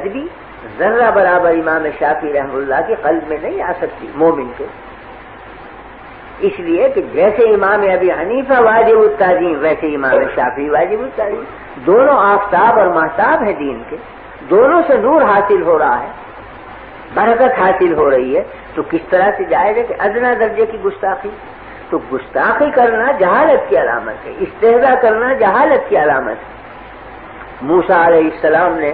بھی ذرہ برابر امام شافعی رحمہ اللہ کے قلب میں نہیں آ سکتی مومن کے، اس لیے کہ جیسے امام ابی حنیفہ واجب التعظیم ویسے امام شافعی واجب التعظیم، دونوں آفتاب اور مہتاب ہیں دین کے، دونوں سے نور حاصل ہو رہا ہے، برکت حاصل ہو رہی ہے، تو کس طرح سے جائز ہے کہ ادنا درجے کی گستاخی؟ تو گستاخی کرنا جہالت کی علامت ہے، استہزاء کرنا جہالت کی علامت ہے۔ موسیٰ علیہ السلام نے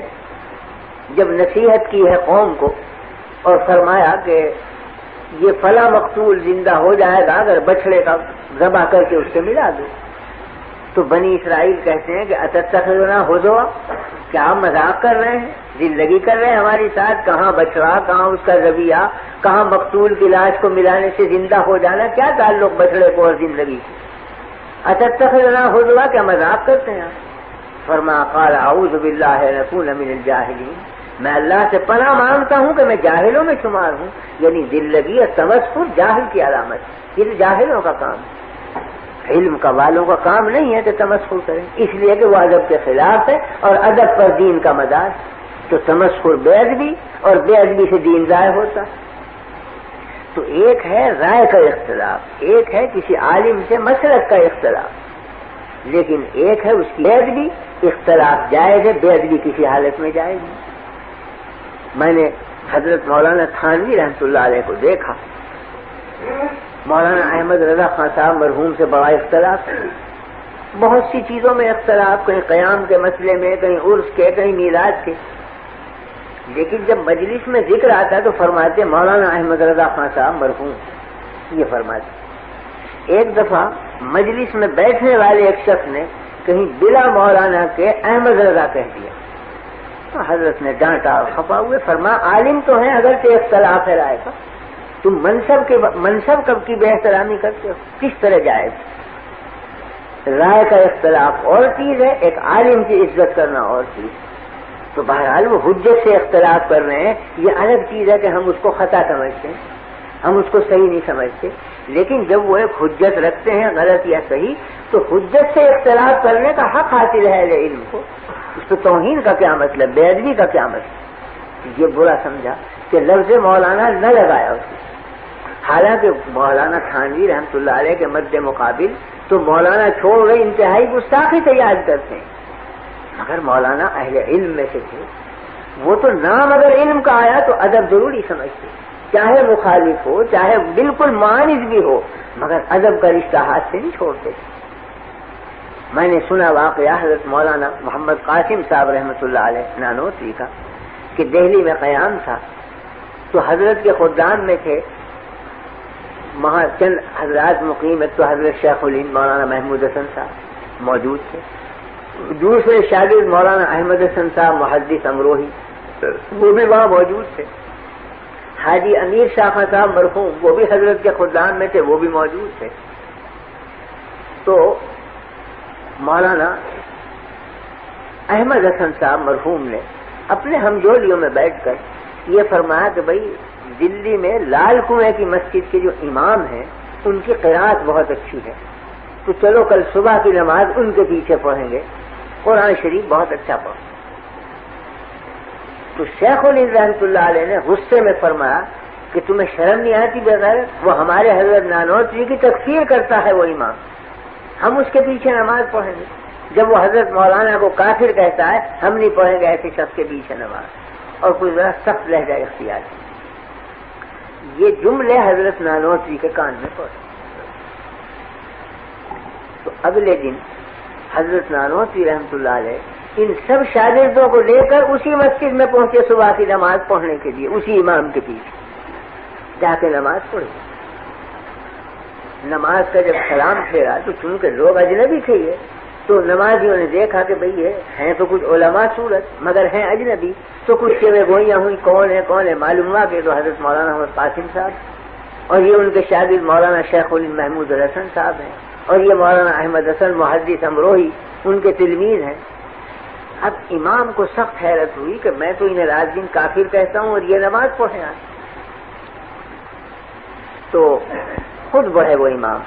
جب نصیحت کی ہے قوم کو اور فرمایا کہ یہ فلاں مقتول زندہ ہو جائے گا اگر بچڑے کا ذبح کر کے اس سے ملا دو، تو بنی اسرائیل کہتے ہیں کہ اتتخذنا ہزوا، کیا آپ مذاق کر رہے ہیں، زندگی کر رہے ہیں ہمارے ساتھ؟ کہاں بچڑا، کہاں اس کا ذبیحہ، کہاں مقتول کی لاش کو ملانے سے زندہ ہو جانا، کیا تعلق بچڑے کو اور زندگی کی؟ اتتخذنا ہزوا، کیا مذاق کرتے ہیں آپ؟ فرمایا قال اعوذ باللہ ان اکون من الجاہلین، میں اللہ سے پناہ مانگتا ہوں کہ میں جاہلوں میں شمار ہوں، یعنی دلگی اور تمسخر جاہل کی علامت، یہ تو جاہلوں کا کام ہے، علم کا والوں کا کام نہیں ہے کہ تمسخر کریں، اس لیے کہ وہ ادب کے خلاف ہے اور ادب پر دین کا مدار، تو تمسخر بے ادبی اور بے ادبی سے دین ضائع ہوتا۔ تو ایک ہے رائے کا اختلاف، ایک ہے کسی عالم سے مسلک کا اختلاف، لیکن ایک ہے اس کی بے ادبی، اختلاف جائز ہے، بے ادبی کسی حالت میں جائز نہیں۔ میں نے حضرت مولانا تھانوی رحمۃ اللہ علیہ کو دیکھا، مولانا احمد رضا خان صاحب مرحوم سے بڑا اختلاف ہے، بہت سی چیزوں میں اختلاف، کہیں قیام کے مسئلے میں، کہیں عرس کے، کہیں میلاد کے، لیکن جب مجلس میں ذکر آتا تو فرماتے مولانا احمد رضا خان صاحب مرحوم، یہ فرماتے۔ ایک دفعہ مجلس میں بیٹھنے والے ایک شخص نے کہیں بلا مولانا کے احمد رضا کہہ دیا، حضرت نے ڈانٹا اور خفا ہوئے، فرمایا عالم تو ہیں اگر کہ اختلاف ہے رائے کا، تم منصب کب کی بے احترامی کرتے ہو، کس طرح جائز؟ رائے کا اختلاف اور چیز ہے، ایک عالم کی عزت کرنا اور چیز۔ تو بہرحال وہ حجت سے اختلاف کر رہے ہیں، یہ الگ چیز ہے کہ ہم اس کو خطا سمجھتے ہیں، ہم اس کو صحیح نہیں سمجھتے، لیکن جب وہ ایک حجت رکھتے ہیں غلط یا صحیح، تو حجت سے اختلاف کرنے کا حق حاصل ہے اہل علم کو، اس پہ توہین کا کیا مطلب، بے ادبی کا کیا مطلب؟ یہ برا سمجھا کہ لفظ مولانا نہ لگایا اس نے، حالانکہ مولانا تھانوی رحمۃ اللہ علیہ کے مد مقابل تو مولانا چھوڑ رہے انتہائی گستاخی سے یاد کرتے ہیں، مگر مولانا اہل علم میں سے تھے، وہ تو نام اگر علم کا آیا تو ادب ضروری سمجھتے، چاہے مخالف ہو، چاہے بالکل معاند بھی ہو، مگر ادب کا رشتہ ہاتھ سے نہیں چھوڑتے۔ میں نے سنا واقعہ حضرت مولانا محمد قاسم صاحب رحمۃ اللہ علیہ نانوتوی کا کہ دہلی میں قیام تھا تو حضرت کے خدام میں تھے وہاں چند حضرات مقیم، ایک تو حضرت شیخ الہند مولانا محمود حسن صاحب موجود تھے، دوسرے شاگرد مولانا احمد حسن صاحب محدث امروہی وہ بھی وہاں موجود تھے، حاجی امیر شاہ خان صاحب مرحوم وہ بھی حضرت کے خدام میں تھے، وہ بھی موجود تھے۔ تو مولانا احمد حسن صاحب مرحوم نے اپنے ہمجولیوں میں بیٹھ کر یہ فرمایا کہ بھائی دلی میں لال کنویں کی مسجد کے جو امام ہیں ان کی قرأت بہت اچھی ہے، تو چلو کل صبح کی نماز ان کے پیچھے پڑھیں گے، قرآن شریف بہت اچھا پڑھیں۔ تو شیخ الہند رحمۃ اللہ علیہ نے غصے میں فرمایا کہ تمہیں شرم نہیں آتی بغیر، وہ ہمارے حضرت نانوتوی کی تکفیر کرتا ہے وہ امام، ہم اس کے پیچھے نماز پڑھیں گے؟ جب وہ حضرت مولانا کو کافر کہتا ہے ہم نہیں پڑھیں گے ایسے شخص کے پیچھے نماز، اور کوئی ذرا سخت لہجہ اختیار کیا۔ یہ جملے حضرت نانوتوی کے کان میں پڑے۔ تو اگلے دن حضرت نانوتوی رحمۃ اللہ علیہ ان سب شاگردوں کو لے کر اسی مسجد میں پہنچے صبح کی نماز پڑھنے کے لیے، اسی امام کے پیچھے جا کے نماز پڑھی۔ نماز کا جب سلام پھیرا تو چونکہ لوگ اجنبی تھے یہ، تو نمازیوں نے دیکھا کہ بھئی یہ ہیں تو کچھ علماء صورت مگر ہیں اجنبی، تو کچھ کے گوئیاں ہوئی کون ہے معلوم ہوا کہ تو حضرت مولانا محمد قاسم صاحب اور یہ ان کے شاگرد مولانا شیخ الہند محمود الحسن صاحب ہیں، اور یہ مولانا احمد حسن محدث امروہی ان کے تلمیذ ہیں۔ اب امام کو سخت حیرت ہوئی کہ میں تو انہیں رات دن کافر کہتا ہوں اور یہ نماز پڑھیں آج۔ تو خود بڑھے وہ امام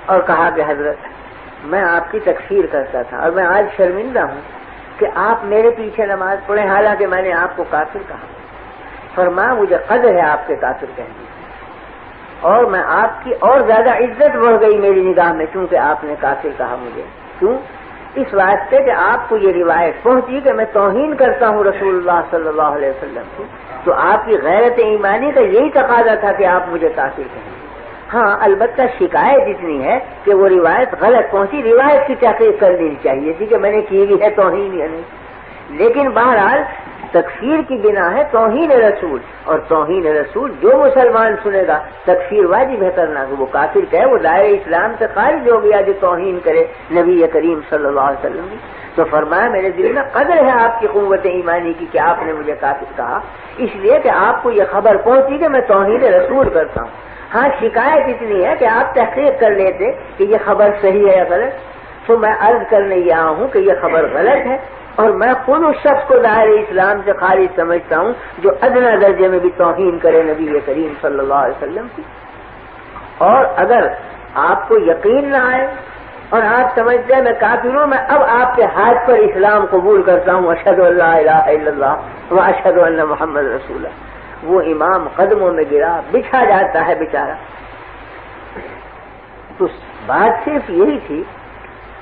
اور کہا کہ حضرت میں آپ کی تکفیر کرتا تھا اور میں آج شرمندہ ہوں کہ آپ میرے پیچھے نماز پڑھیں حالانکہ میں نے آپ کو کافر کہا. فرمایا مجھے قدر ہے آپ کے کافر کہنے کی، اور میں آپ کی اور زیادہ عزت بڑھ گئی میری نگاہ میں چونکہ آپ نے کافر کہا مجھے. کیوں؟ اس واسطے کہ آپ کو یہ روایت پہنچی کہ میں توہین کرتا ہوں رسول اللہ صلی اللہ علیہ وسلم کی، تو آپ کی غیرت ایمانی کا یہی تقاضا تھا کہ آپ مجھے کافر کہیں. ہاں البتہ شکایت اتنی ہے کہ وہ روایت غلط پہنچی، روایت کی تحقیق کر لینی چاہیے تھی کہ میں نے کی بھی ہے توہین یا نہیں. لیکن بہرحال تکفیر کی بنا ہے توہین رسول، اور توہین رسول جو مسلمان سنے گا تکفیر واجب ہے کرنا. کہ وہ کافر کہے وہ دائرہ اسلام سے خارج ہو گیا جو توہین کرے نبی کریم صلی اللہ علیہ وسلم کی. تو فرمایا میرے دل میں قدر ہے آپ کی قوت ایمانی کی کہ آپ نے مجھے کافر کہا، اس لیے کہ آپ کو یہ خبر پہنچی کہ میں توہین رسول کرتا ہوں. ہاں شکایت اتنی ہے کہ آپ تحقیق کر لیتے کہ یہ خبر صحیح ہے یا غلط. تو میں عرض کرنے یہ آیا ہوں کہ یہ خبر غلط ہے، اور میں خود اس شخص کو دائرہ اسلام سے خارج سمجھتا ہوں جو ادنی درجے میں بھی توہین کرے نبی کریم صلی اللہ علیہ وسلم کی. اور اگر آپ کو یقین نہ آئے اور آپ سمجھتے ہیں میں کافر ہوں، میں اب آپ کے ہاتھ پر اسلام قبول کرتا ہوں، اشہد ان لا الہ الا اللہ و اشہد ان محمد رسول اللہ. وہ امام قدموں میں گرا، بچھا جاتا ہے بیچارہ. تو بات صرف یہی تھی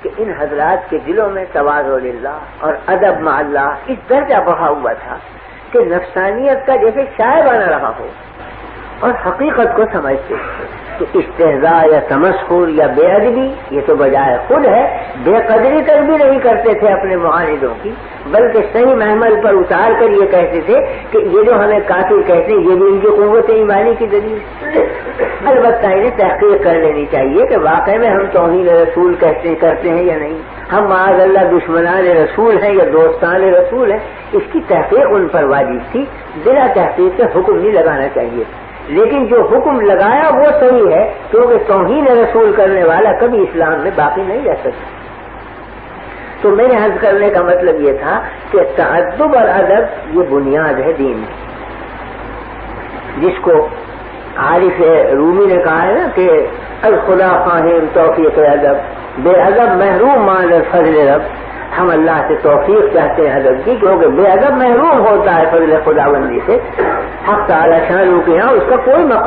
کہ ان حضرات کے دلوں میں تواضع للہ اور ادب مع اللہ اس درجہ بڑھا ہوا تھا کہ نفسانیت کا جیسے شائبہ نہ رہا ہو، اور حقیقت کو سمجھتے تھے. تو استہزاء یا تمسخر یا بے ادبی یہ تو بجائے خود ہے، بے قدری تک بھی نہیں کرتے تھے اپنے معاندوں کی، بلکہ صحیح محمل پر اتار کر یہ کہتے تھے کہ یہ جو ہمیں کافر کہتے ہیں یہ بھی ان کی قوت ایمانی کی دلیل. البتہ انہیں تحقیق کر لینی چاہیے کہ واقعی میں ہم توہین رسول کرتے ہیں یا نہیں، ہم معاذ اللہ دشمنان رسول ہیں یا دوستان رسول ہیں. اس کی تحقیق ان پر واجب تھی، بلا تحقیق سے حکم نہیں لگانا چاہیے. لیکن جو حکم لگایا وہ صحیح ہے، کیونکہ توہین رسول کرنے والا کبھی اسلام میں باقی نہیں رہ سکتا. تو میرے حرض کرنے کا مطلب یہ تھا کہ تعدب اور ادب یہ بنیاد ہے دین کی، جس کو عارف رومی نے کہا ہے نا کہ الخدا فاہم توفیق ادب، بے ادب محروم مان فضل رب. ہم اللہ سے توفیق چاہتے ہیں ادب کی، کیونکہ بے ادب محروم ہوتا ہے فضل خداوندی سے. حق تعالی شان کے یہاں اس کا کوئی مقام